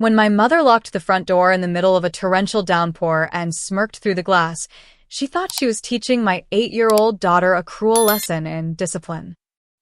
When my mother locked the front door in the middle of a torrential downpour and smirked through the glass, she thought she was teaching my 8-year-old daughter a cruel lesson in discipline.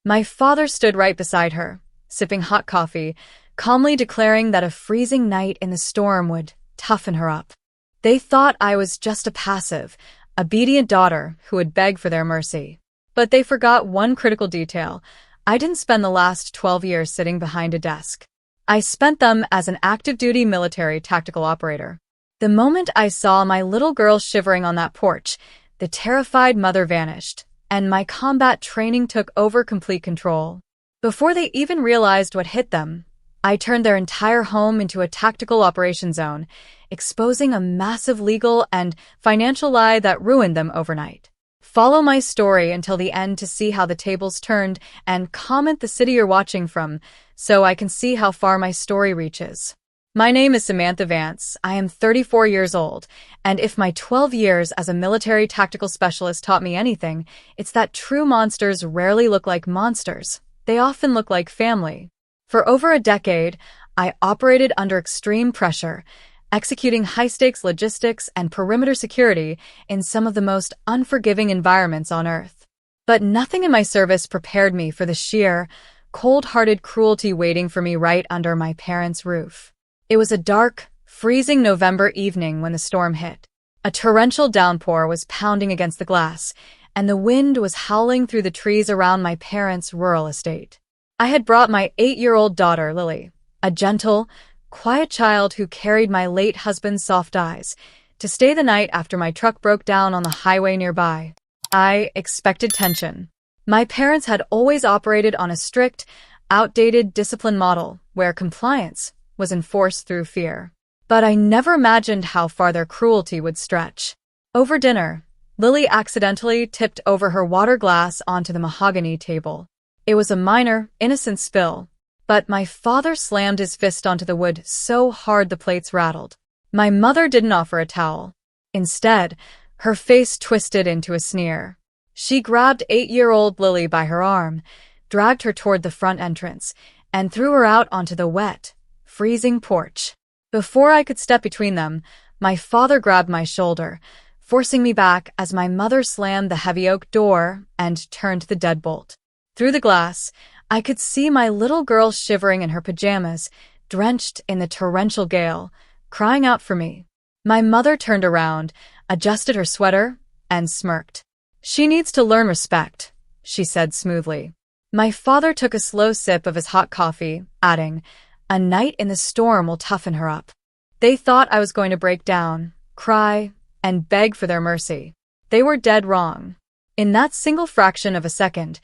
My father stood right beside her, sipping hot coffee, calmly declaring that a freezing night in the storm would toughen her up. They thought I was just a passive, obedient daughter who would beg for their mercy. But they forgot one critical detail. I didn't spend the last 12 years sitting behind a desk. I spent them as an active-duty military tactical operator. The moment I saw my little girl shivering on that porch, the terrified mother vanished, and my combat training took over complete control. Before they even realized what hit them, I turned their entire home into a tactical operation zone, exposing a massive legal and financial lie that ruined them overnight. Follow my story until the end to see how the tables turned, and comment the city you're watching from so I can see how far my story reaches. My name is Samantha Vance. I am 34 years old, and if my 12 years as a military tactical specialist taught me anything, it's that true monsters rarely look like monsters. They often look like family. For over a decade, I operated under extreme pressure, executing high-stakes logistics and perimeter security in some of the most unforgiving environments on Earth. But nothing in my service prepared me for the sheer, cold-hearted cruelty waiting for me right under my parents' roof. It was a dark, freezing November evening when the storm hit. A torrential downpour was pounding against the glass, and the wind was howling through the trees around my parents' rural estate. I had brought my 8-year-old daughter, Lily, a gentle, quiet child who carried my late husband's soft eyes, to stay the night after my truck broke down on the highway nearby. I expected tension. My parents had always operated on a strict, outdated discipline model where compliance was enforced through fear. But I never imagined how far their cruelty would stretch. Over dinner, Lily accidentally tipped over her water glass onto the mahogany table. It was a minor, innocent spill, but my father slammed his fist onto the wood so hard the plates rattled. My mother didn't offer a towel. Instead, her face twisted into a sneer. She grabbed 8-year-old Lily by her arm, dragged her toward the front entrance, and threw her out onto the wet, freezing porch. Before I could step between them, my father grabbed my shoulder, forcing me back as my mother slammed the heavy oak door and turned the deadbolt. Through the glass, I could see my little girl shivering in her pajamas, drenched in the torrential gale, crying out for me. My mother turned around, adjusted her sweater, and smirked. "She needs to learn respect," she said smoothly. My father took a slow sip of his hot coffee, adding, "A night in the storm will toughen her up." They thought I was going to break down, cry, and beg for their mercy. They were dead wrong. In that single fraction of a second,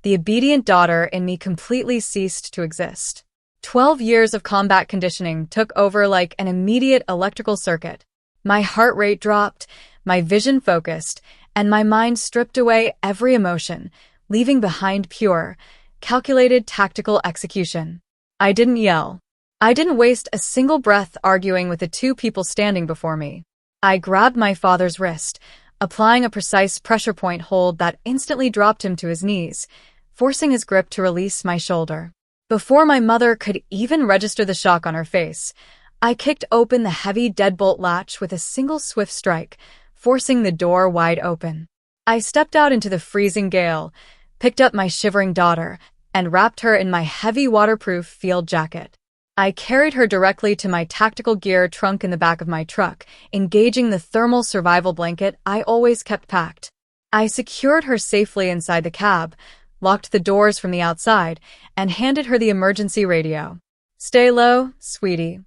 the obedient daughter in me completely ceased to exist. 12 years of combat conditioning took over like an immediate electrical circuit. My heart rate dropped, my vision focused, and my mind stripped away every emotion, leaving behind pure, calculated tactical execution. I didn't yell. I didn't waste a single breath arguing with the two people standing before me. I grabbed my father's wrist, applying a precise pressure point hold that instantly dropped him to his knees, forcing his grip to release my shoulder. Before my mother could even register the shock on her face, I kicked open the heavy deadbolt latch with a single swift strike, forcing the door wide open. I stepped out into the freezing gale, picked up my shivering daughter, and wrapped her in my heavy waterproof field jacket. I carried her directly to my tactical gear trunk in the back of my truck, engaging the thermal survival blanket I always kept packed. I secured her safely inside the cab, locked the doors from the outside, and handed her the emergency radio. "Stay low, sweetie,"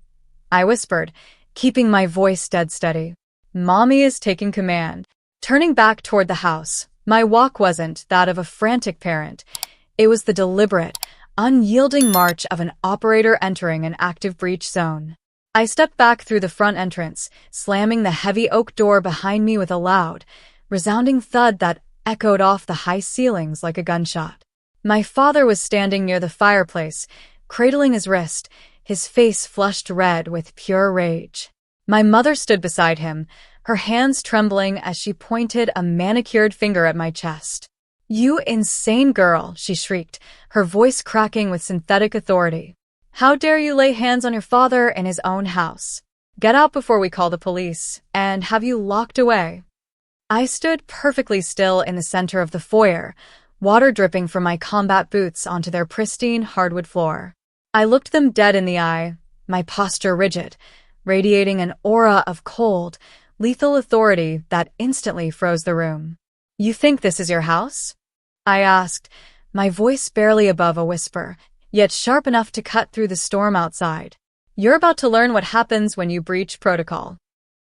I whispered, keeping my voice dead steady. "Mommy is taking command." Turning back toward the house, my walk wasn't that of a frantic parent. It was the deliberate, unyielding march of an operator entering an active breach zone. I stepped back through the front entrance, slamming the heavy oak door behind me with a loud, resounding thud that echoed off the high ceilings like a gunshot. My father was standing near the fireplace, cradling his wrist, his face flushed red with pure rage. My mother stood beside him, her hands trembling as she pointed a manicured finger at my chest. "You insane girl," she shrieked, her voice cracking with synthetic authority. How dare you lay hands on your father in his own house? Get out before we call the police, and have you locked away. I stood perfectly still in the center of the foyer, water dripping from my combat boots onto their pristine hardwood floor. I looked them dead in the eye, my posture rigid, radiating an aura of cold, lethal authority that instantly froze the room. You think this is your house? I asked, my voice barely above a whisper, yet sharp enough to cut through the storm outside. You're about to learn what happens when you breach protocol.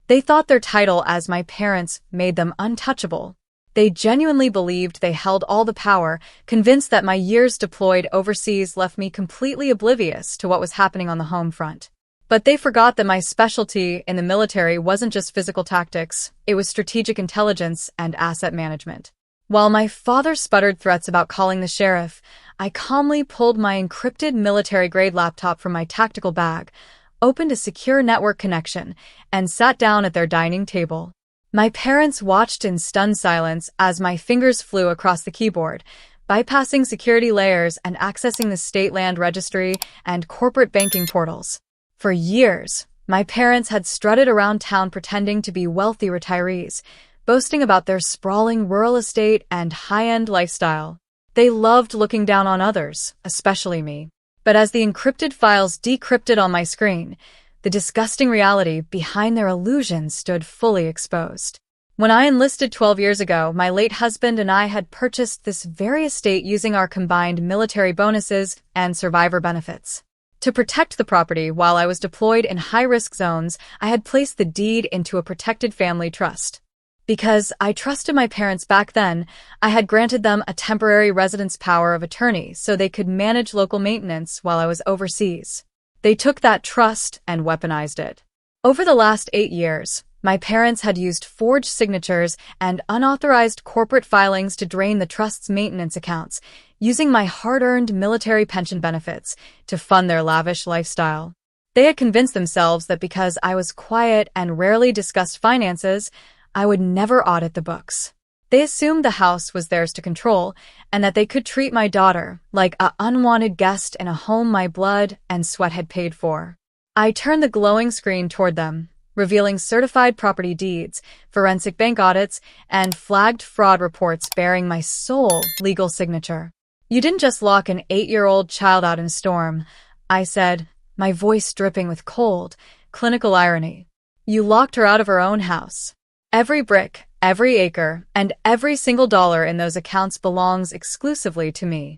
They thought their title as my parents made them untouchable. They genuinely believed they held all the power, convinced that my years deployed overseas left me completely oblivious to what was happening on the home front. But they forgot that my specialty in the military wasn't just physical tactics, it was strategic intelligence and asset management. While my father sputtered threats about calling the sheriff, I calmly pulled my encrypted military-grade laptop from my tactical bag, opened a secure network connection, and sat down at their dining table. My parents watched in stunned silence as my fingers flew across the keyboard, bypassing security layers and accessing the state land registry and corporate banking portals. For years, my parents had strutted around town pretending to be wealthy retirees, boasting about their sprawling rural estate and high-end lifestyle. They loved looking down on others, especially me. But as the encrypted files decrypted on my screen, the disgusting reality behind their illusions stood fully exposed. When I enlisted 12 years ago, my late husband and I had purchased this very estate using our combined military bonuses and survivor benefits. To protect the property while I was deployed in high-risk zones, I had placed the deed into a protected family trust. Because I trusted my parents back then, I had granted them a temporary residence power of attorney so they could manage local maintenance while I was overseas. They took that trust and weaponized it. Over the last 8 years, my parents had used forged signatures and unauthorized corporate filings to drain the trust's maintenance accounts, using my hard-earned military pension benefits to fund their lavish lifestyle. They had convinced themselves that because I was quiet and rarely discussed finances, I would never audit the books. They assumed the house was theirs to control, and that they could treat my daughter like an unwanted guest in a home my blood and sweat had paid for. I turned the glowing screen toward them, revealing certified property deeds, forensic bank audits, and flagged fraud reports bearing my sole legal signature. You didn't just lock an 8-year-old child out in a storm, I said, my voice dripping with cold, clinical irony. You locked her out of her own house. Every brick, every acre, and every single dollar in those accounts belongs exclusively to me.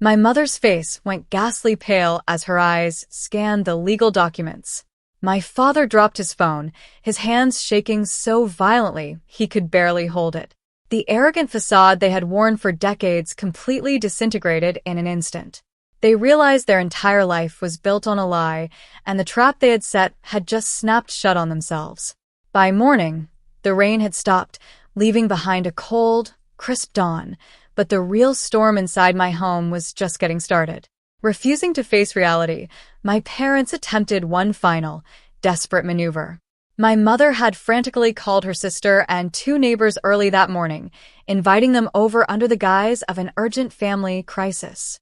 My mother's face went ghastly pale as her eyes scanned the legal documents. My father dropped his phone, his hands shaking so violently he could barely hold it. The arrogant facade they had worn for decades completely disintegrated in an instant. They realized their entire life was built on a lie, and the trap they had set had just snapped shut on themselves. By morning, the rain had stopped, leaving behind a cold, crisp dawn, but the real storm inside my home was just getting started. Refusing to face reality, my parents attempted one final, desperate maneuver. My mother had frantically called her sister and 2 neighbors early that morning, inviting them over under the guise of an urgent family crisis.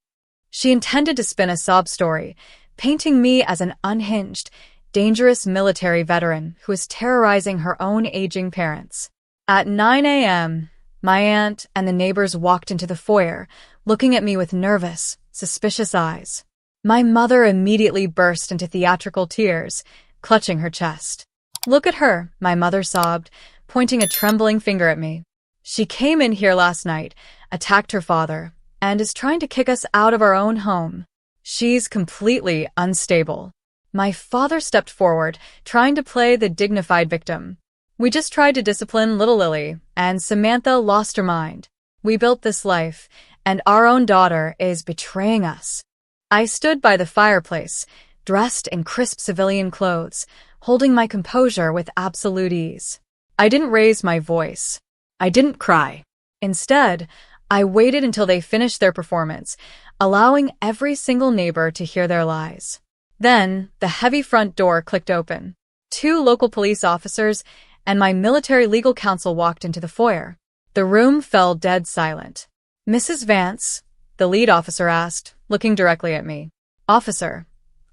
She intended to spin a sob story, painting me as an unhinged, dangerous military veteran who was terrorizing her own aging parents. At 9 a.m., my aunt and the neighbors walked into the foyer, looking at me with nervous, suspicious eyes. My mother immediately burst into theatrical tears, clutching her chest. Look at her, my mother sobbed, pointing a trembling finger at me. She came in here last night, attacked her father, and is trying to kick us out of our own home. She's completely unstable. My father stepped forward, trying to play the dignified victim. We just tried to discipline little Lily, and Samantha lost her mind. We built this life, and our own daughter is betraying us. I stood by the fireplace, dressed in crisp civilian clothes, holding my composure with absolute ease. I didn't raise my voice. I didn't cry. Instead, I waited until they finished their performance, allowing every single neighbor to hear their lies. Then, the heavy front door clicked open. 2 local police officers and my military legal counsel walked into the foyer. The room fell dead silent. Mrs. Vance, the lead officer asked, looking directly at me. Officer,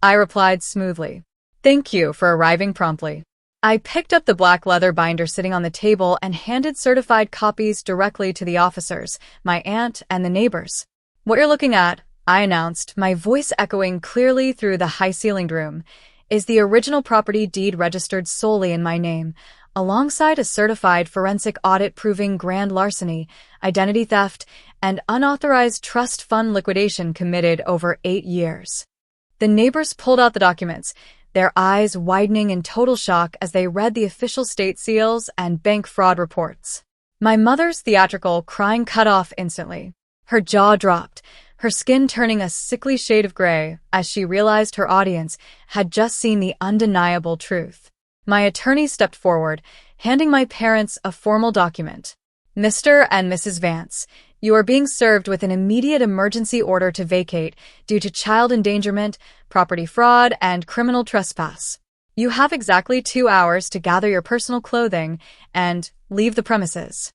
I replied smoothly. Thank you for arriving promptly. I picked up the black leather binder sitting on the table and handed certified copies directly to the officers, my aunt, and the neighbors. What you're looking at, I announced, my voice echoing clearly through the high-ceilinged room, is the original property deed registered solely in my name, alongside a certified forensic audit proving grand larceny, identity theft, and unauthorized trust fund liquidation committed over 8 years. The neighbors pulled out the documents, their eyes widening in total shock as they read the official state seals and bank fraud reports. My mother's theatrical crying cut off instantly. Her jaw dropped, her skin turning a sickly shade of gray as she realized her audience had just seen the undeniable truth. My attorney stepped forward, handing my parents a formal document. Mr. and Mrs. Vance, you are being served with an immediate emergency order to vacate due to child endangerment, property fraud, and criminal trespass. You have exactly 2 hours to gather your personal clothing and leave the premises.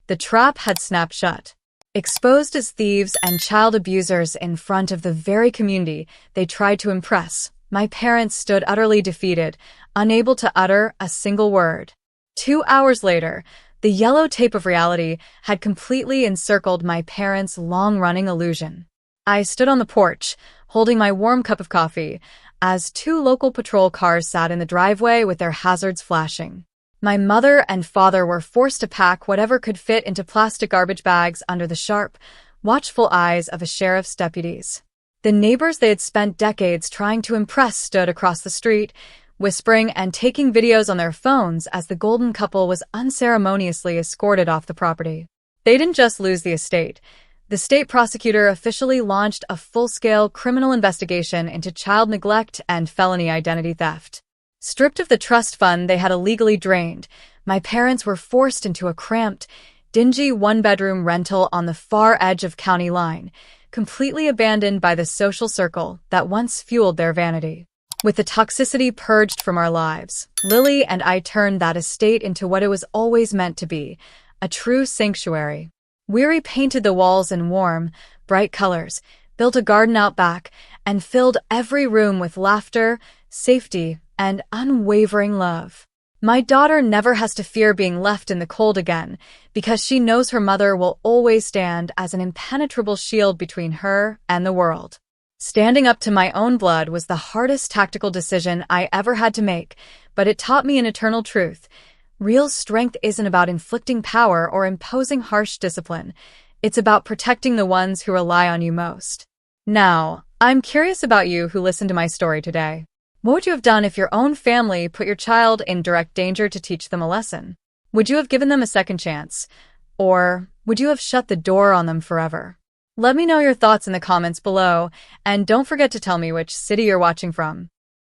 The trap had snapped shut. Exposed as thieves and child abusers in front of the very community they tried to impress, my parents stood utterly defeated, unable to utter a single word. 2 hours later, the yellow tape of reality had completely encircled my parents' long-running illusion. I stood on the porch, holding my warm cup of coffee, as 2 local patrol cars sat in the driveway with their hazards flashing. My mother and father were forced to pack whatever could fit into plastic garbage bags under the sharp, watchful eyes of a sheriff's deputies. The neighbors they had spent decades trying to impress stood across the street, whispering and taking videos on their phones as the golden couple was unceremoniously escorted off the property. They didn't just lose the estate. The state prosecutor officially launched a full-scale criminal investigation into child neglect and felony identity theft. Stripped of the trust fund they had illegally drained, my parents were forced into a cramped, dingy one-bedroom rental on the far edge of county line, completely abandoned by the social circle that once fueled their vanity. With the toxicity purged from our lives, Lily and I turned that estate into what it was always meant to be, a true sanctuary. We repainted the walls in warm, bright colors, built a garden out back, and filled every room with laughter, safety, and unwavering love. My daughter never has to fear being left in the cold again, because she knows her mother will always stand as an impenetrable shield between her and the world. Standing up to my own blood was the hardest tactical decision I ever had to make, but it taught me an eternal truth. Real strength isn't about inflicting power or imposing harsh discipline. It's about protecting the ones who rely on you most. Now, I'm curious about you who listened to my story today. What would you have done if your own family put your child in direct danger to teach them a lesson? Would you have given them a second chance? Or would you have shut the door on them forever? Let me know your thoughts in the comments below, and don't forget to tell me which city you're watching from.